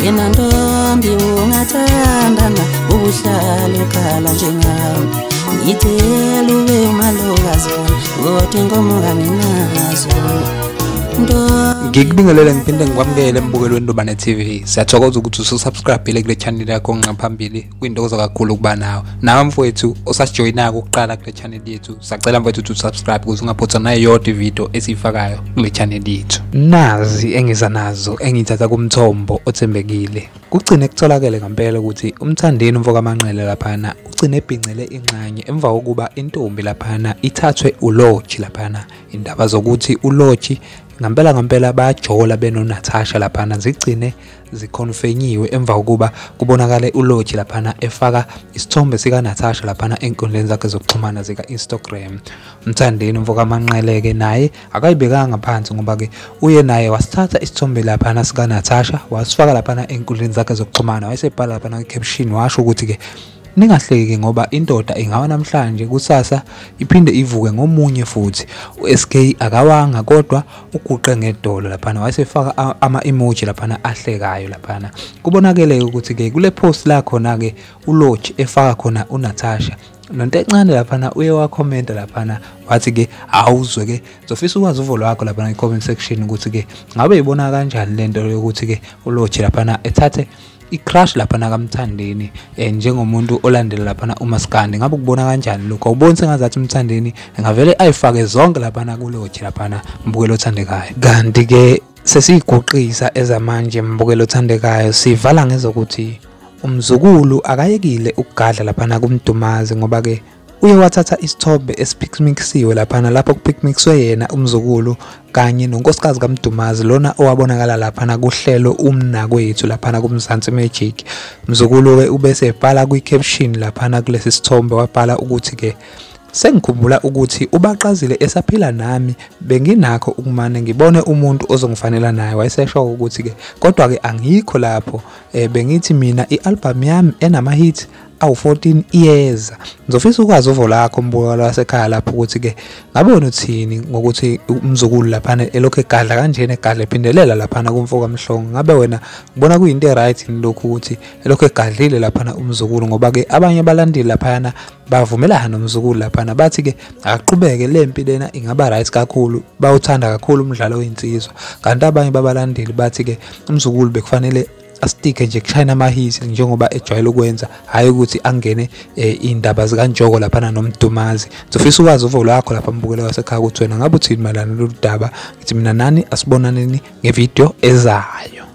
wena ntombi ungathandana ubuhlala ukhala njengawe ngicela ube umalokazi kodwa inkomo kanginazo. Ngikubingelele ngiphinde ngikwamukele embukelweni Ndobane TV. Siyathokoza ukuthi ususubscribe kule channel yakho ngaphambili kwindozo kakhulu ukuba nawe mfowethu osasijoyinaka ukuqala kule channel yethu. Sacela mfowethu ukuthi usubscribe ukuze ungaphutha nayo yonke video esiyifakayo kule channel yethu. Nazi engiza nazo engithatha kumthombo othembekile. Kugcine kutholakele ngempela ukuthi umthandeni umfoka amanqele laphana ugcine ebhincele inqanye emva kokuba intombi laphana ithathwe uLoji laphana. Indaba zokuthi uLoji ngempela bayajola benoNatasha laphana zigcine zikonfenyiwe emva kokuba kubonakale uLoji laphana efaka isithombe sika Natasha laphana enkundleni zakhe zokuxhumana zika Instagram. Umthandeni umfoka amanqeleke naye akayibekanga phansi ngoba ke uye naye wasithatha isithombe laphana sika Natasha wasifaka laphana enkundleni zakhe zokuxhumana wayesebhala laphana kwi-caption washo ukuthi ke ningahleki ngoba indoda ingawa namhlanje kusasa iphinde ivuke ngomunye futhi. uSK akawanga kodwa uguqe ngedolo laphana wayesefaka ama-emoji laphana ahlekayo laphana. Kubonakele ukuthi ke kule post la khona ke uLoji efaka khona uNatasha nonto encane laphana uye wakhomenta laphana wathi ke awuzwe ke zofisa ukwazi uvo lwakho laphana e-comment section ukuthi ke ngabe ibona kanjani lento yokuthi ke uLoji laphana ethathe i-crush laphana kamthandeni njengomuntu olandela laphana uMaskandi. Ngabe kubona kanjani lokho? Awuboni sengazathi umthandeni ngavele ayifake zonke laphana kuLoji laphana mbukelo othandekayo. Kanti ke sesiguqisa ezamanje mbukelo othandekayo sivala ngezokuthi umzukulu akayekile ukugadla laphana kumdumazi ngoba ke uye wathatha isithombe esipicmixiwe laphana lapho kupicmixwe yena umzukulu kanye nonkosikazi kaMdumazi lona owabonakala laphana kuhlelo umnakwethu laphana kuMzansi Magic. Umzukulu we ubese ebhala kwi-caption laphana kulesi sithombe wabhala ukuthi ke sengikhumbula ukuthi ubaqazile esaphila nami benginakho ukumane ngibone umuntu ozongifanela naye. Wayesesho ukuthi ke kodwa ke angikho lapho bengithi mina i-album yami enama-hit awu-14 iyeza. Ngizofisa ukwazi uvo lakho mbukelo wasekhaya lapho ukuthi ke ngabona uthini ngokuthi umzukulu laphana elokho egadla kanjena egadla ephindelela laphana kumfoka Mhlongo. Ngabe wena ubona kuyinto right lokho ukuthi elokho egadlile laphana umzukulu ngoba ke abanye abalandeli laphana bavumelana nomzukulu laphana bathi ke akaqhubeke lempi lena ingaba right kakhulu, bawuthanda kakhulu umdlalo weinsizwa. Kanti abanye babalandeli bathi ke umzukulu bekufanele astike nje kushayina ama-hit njengoba ejwayele ukwenza, hayi ukuthi angene indaba zikanjoko laphana nomdumazi. Ngizofisa ukwazi uvo lwakho lapha mbukelo wasekhaya ukuthi wena ngabe uthini malana lolu daba. Ngithi mina nani asibonaneni ngevideo ezayo.